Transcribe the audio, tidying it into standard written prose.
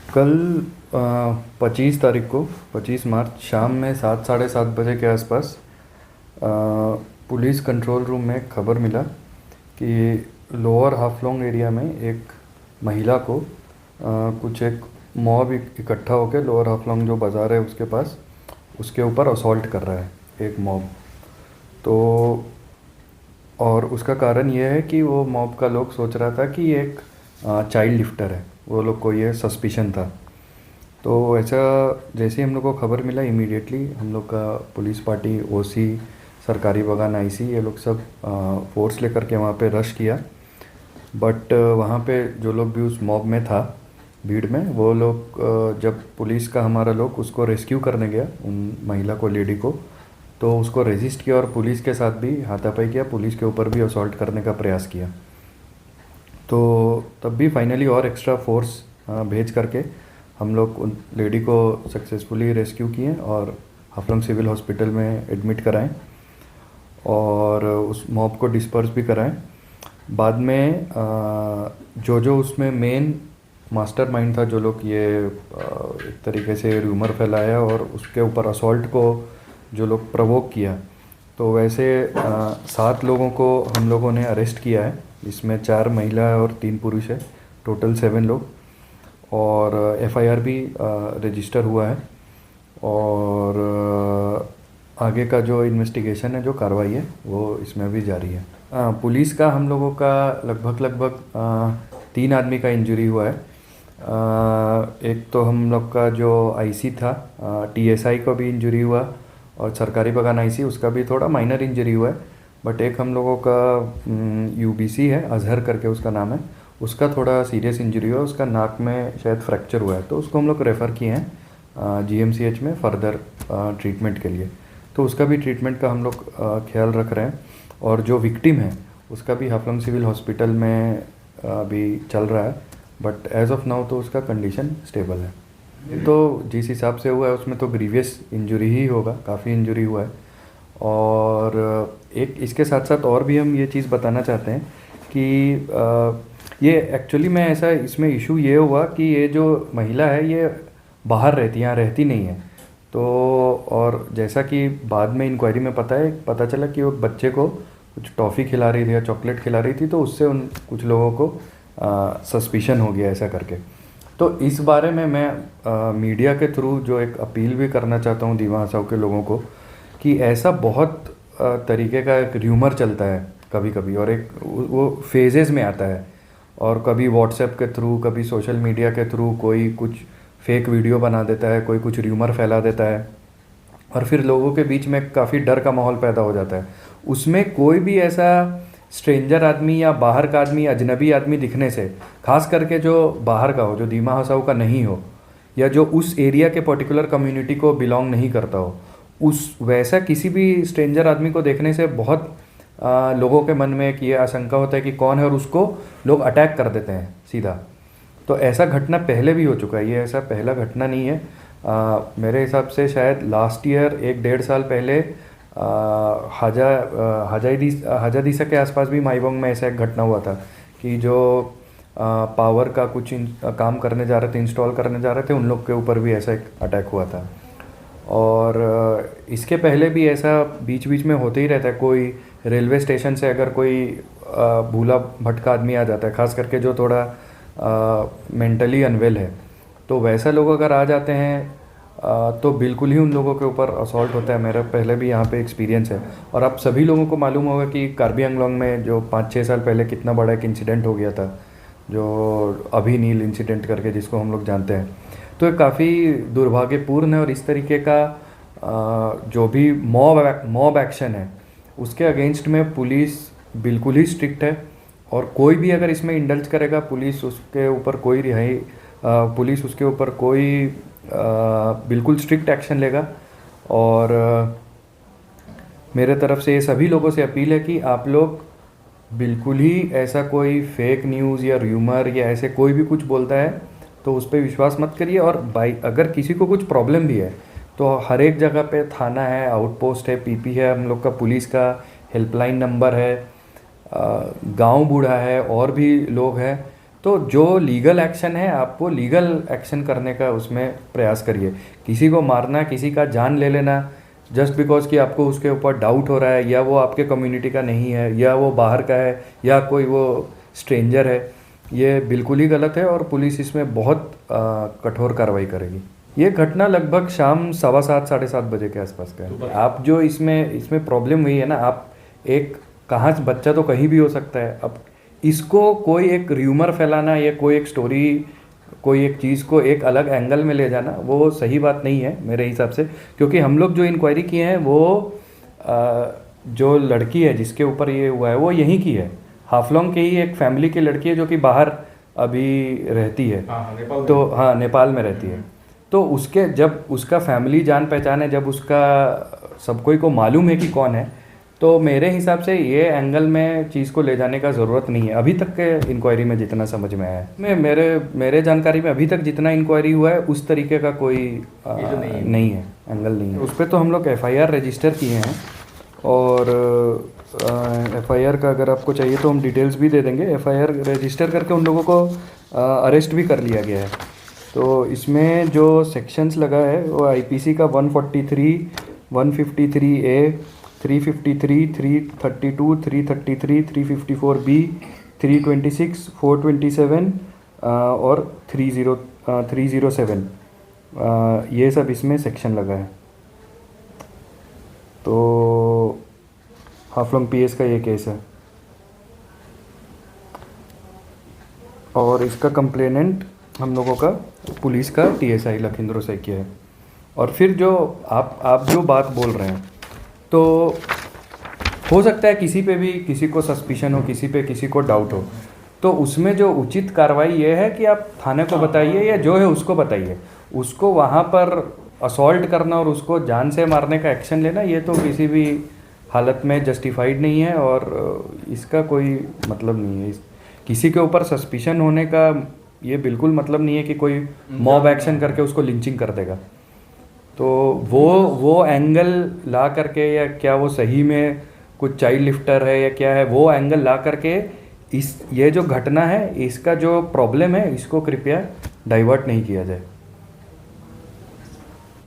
कल 25 तारीख को 25 मार्च शाम में 7 साढ़े 7 बजे के आसपास अ, पुलिस कंट्रोल रूम में खबर मिला कि लोअर हाफलोंग एरिया में एक महिला को कुछ एक मॉब इकट्ठा होकर लोअर हाफलोंग जो बाज़ार है उसके पास उसके ऊपर असॉल्ट कर रहा है एक मॉब। तो और उसका कारण ये है कि वो मॉब का लोग सोच रहा था कि ये एक चाइल्ड लिफ्टर है, वो लोग को ये सस्पिशन था। तो ऐसा जैसे ही हम लोग को खबर मिला इमीडिएटली हम लोग का पुलिस पार्टी, ओसी, सरकारी बागान, आईसी, ये लोग सब फोर्स लेकर के वहाँ पे रश किया। बट वहाँ पे जो लोग भी उस मॉब में था, भीड़ में, वो लोग जब पुलिस का हमारा लोग उसको रेस्क्यू करने गया, उन महिला को, लेडी को, तो उसको रेजिस्ट किया और पुलिस के साथ भी हाथापाई किया, पुलिस के ऊपर भी असॉल्ट करने का प्रयास किया। तो तब भी फाइनली और एक्स्ट्रा फोर्स भेज करके हम लोग उन लेडी को सक्सेसफुली रेस्क्यू किए और हाफलोंग सिविल हॉस्पिटल में एडमिट कराएं और उस मॉब को डिस्पर्स भी कराएं। बाद में जो जो उसमें मेन मास्टरमाइंड था, जो लोग ये एक तरीके से र्यूमर फैलाया और उसके ऊपर असॉल्ट को जो लोग प्रवोक किया, तो वैसे 7 लोगों को हम लोगों ने अरेस्ट किया है। इसमें 4 महिला और 3 पुरुष है, टोटल 7 लोग। और एफआईआर भी रजिस्टर हुआ है और आगे का जो इन्वेस्टिगेशन है, जो कार्रवाई है, वो इसमें भी जारी है। पुलिस का हम लोगों का लगभग 3 आदमी का इंजरी हुआ है। एक तो हम लोग का जो आईसी था, टीएसआई को भी इंजरी हुआ और सरकारी बागान आईसी, उसका भी थोड़ा माइनर इंजरी हुआ है। बट एक हम लोगों का यूबीसी है, अजहर करके उसका नाम है, उसका थोड़ा सीरियस इंजरी हुआ, उसका नाक में शायद फ्रैक्चर हुआ है, तो उसको हम लोग रेफ़र किए हैं जीएमसीएच में फर्दर ट्रीटमेंट के लिए। तो उसका भी ट्रीटमेंट का हम लोग ख्याल रख रहे हैं। और जो विक्टिम है उसका भी हाफलोंग सिविल हॉस्पिटल में अभी चल रहा है, बट एज ऑफ नाउ तो उसका कंडीशन स्टेबल है। तो जिस हिसाब से हुआ है उसमें तो ग्रीवियस इंजरी ही होगा, काफ़ी इंजरी हुआ है। और एक इसके साथ साथ और भी हम ये चीज़ बताना चाहते हैं कि ये एक्चुअली में ऐसा इसमें इशू ये हुआ कि ये जो महिला है ये बाहर रहती, यहाँ रहती नहीं है। तो और जैसा कि बाद में इंक्वायरी में पता चला कि वो बच्चे को कुछ टॉफ़ी खिला रही थी या चॉकलेट खिला रही थी, तो उससे उन कुछ लोगों को सस्पिशन हो गया ऐसा करके। तो इस बारे में मैं मीडिया के थ्रू जो एक अपील भी करना चाहता हूँ दीवा हसाओ के लोगों को, कि ऐसा बहुत तरीके का एक र्यूमर चलता है कभी कभी, और एक वो फेजेस में आता है, और कभी व्हाट्सएप के थ्रू, कभी सोशल मीडिया के थ्रू कोई कुछ फेक वीडियो बना देता है, कोई कुछ र्यूमर फैला देता है, और फिर लोगों के बीच में काफ़ी डर का माहौल पैदा हो जाता है। उसमें कोई भी ऐसा स्ट्रेंजर आदमी या बाहर का आदमी, अजनबी आदमी दिखने से, खास करके जो बाहर का हो, जो दीमा हसाओ का नहीं हो, या जो उस एरिया के पर्टिकुलर कम्युनिटी को बिलोंग नहीं करता हो, उस वैसा किसी भी स्ट्रेंजर आदमी को देखने से बहुत लोगों के मन में एक ये आशंका होता है कि कौन है, और उसको लोग अटैक कर देते हैं सीधा। तो ऐसा घटना पहले भी हो चुका है, ये ऐसा पहला घटना नहीं है। मेरे हिसाब से शायद लास्ट ईयर 1 डेढ़ साल पहले हाजादीसा के आसपास भी माईबोंग में ऐसा एक घटना हुआ था कि जो पावर का कुछ काम करने जा रहे थे, इंस्टॉल करने जा रहे थे, उन लोग के ऊपर भी ऐसा एक अटैक हुआ था। और इसके पहले भी ऐसा बीच बीच में होते ही रहता है। कोई रेलवे स्टेशन से अगर कोई भूला भटका आदमी आ जाता है, खास करके जो थोड़ा मेंटली अनवेल है, तो वैसा लोग अगर आ जाते हैं तो बिल्कुल ही उन लोगों के ऊपर असॉल्ट होता है। मेरा पहले भी यहाँ पे एक्सपीरियंस है, और आप सभी लोगों को मालूम होगा कि कार्बी आंगलोंग में जो 5-6 साल पहले कितना बड़ा एक इंसिडेंट हो गया था, जो अभी नील इंसिडेंट करके, जिसको हम लोग जानते हैं। तो ये काफ़ी दुर्भाग्यपूर्ण है, और इस तरीके का जो भी मॉब एक्शन है उसके अगेंस्ट में पुलिस बिल्कुल ही स्ट्रिक्ट है, और कोई भी अगर इसमें इंडल्ज करेगा, पुलिस उसके ऊपर कोई रिहाई पुलिस उसके ऊपर कोई बिल्कुल स्ट्रिक्ट एक्शन लेगा। और मेरे तरफ से ये सभी लोगों से अपील है कि आप लोग बिल्कुल ही ऐसा कोई फेक न्यूज़ या र्यूमर या ऐसे कोई भी कुछ बोलता है तो उस पर विश्वास मत करिए। और अगर किसी को कुछ प्रॉब्लम भी है तो हर एक जगह पे थाना है, आउटपोस्ट है, पीपी है, हम लोग का पुलिस का हेल्पलाइन नंबर है, गांव बूढ़ा है, और भी लोग हैं। तो जो लीगल एक्शन है आपको लीगल एक्शन करने का उसमें प्रयास करिए। किसी को मारना, किसी का जान ले लेना जस्ट बिकॉज कि आपको उसके ऊपर डाउट हो रहा है, या वो आपके कम्युनिटी का नहीं है, या वो बाहर का है, या कोई वो स्ट्रेंजर है, ये बिल्कुल ही गलत है और पुलिस इसमें बहुत कठोर कार्रवाई करेगी। ये घटना लगभग शाम 7:15 7:30 बजे के आसपास का है। आप जो इसमें प्रॉब्लम हुई है ना, आप एक कहाँ से, बच्चा तो कहीं भी हो सकता है। अब इसको कोई एक र्यूमर फैलाना या कोई एक स्टोरी, कोई एक चीज़ को एक अलग एंगल में ले जाना वो सही बात नहीं है मेरे हिसाब से। क्योंकि हम लोग जो इंक्वायरी किए हैं वो जो लड़की है जिसके ऊपर ये हुआ है वो यहीं की है, हाफलोंग के ही एक फैमिली की लड़की है जो कि बाहर अभी रहती है। नेपाल तो हाँ, नेपाल में रहती है। तो उसके जब उसका फैमिली जान पहचान है, जब उसका सब कोई को मालूम है कि कौन है, तो मेरे हिसाब से ये एंगल में चीज़ को ले जाने का ज़रूरत नहीं है अभी तक के इंक्वायरी में जितना समझ में आया है। मेरे जानकारी में अभी तक जितना इंक्वायरी हुआ है उस तरीके का कोई नहीं है, एंगल नहीं है। उस पर तो हम लोग FIR रजिस्टर किए हैं, और FIR का अगर आपको चाहिए तो हम डिटेल्स भी दे देंगे। FIR रजिस्टर करके उन लोगों को अरेस्ट भी कर लिया गया है। तो इसमें जो सेक्शंस लगा है वो IPC का 143, 153A, 353, 332, 333, 354B, 326, 427 और 307, ये सब इसमें सेक्शन लगा है। तो हाफलोंग PS का ये केस है, और इसका कंप्लेनेंट हम लोगों का पुलिस का TSI लखींद्रो से किया है। और फिर जो आप जो बात बोल रहे हैं, तो हो सकता है किसी पे भी किसी को सस्पिशन हो, किसी पे किसी को डाउट हो, तो उसमें जो उचित कार्रवाई ये है कि आप थाने को बताइए या जो है उसको बताइए। उसको वहाँ पर असॉल्ट करना और उसको जान से मारने का एक्शन लेना, ये तो किसी भी हालत में जस्टिफाइड नहीं है और इसका कोई मतलब नहीं है। किसी के ऊपर सस्पिशन होने का ये बिल्कुल मतलब नहीं है कि कोई मॉब एक्शन करके उसको लिंचिंग कर देगा। तो वो एंगल ला करके, या क्या वो सही में कुछ चाइल्ड लिफ्टर है या क्या है, वो एंगल ला करके ये जो घटना है, इसका जो प्रॉब्लम है, इसको कृपया डाइवर्ट नहीं किया जाए।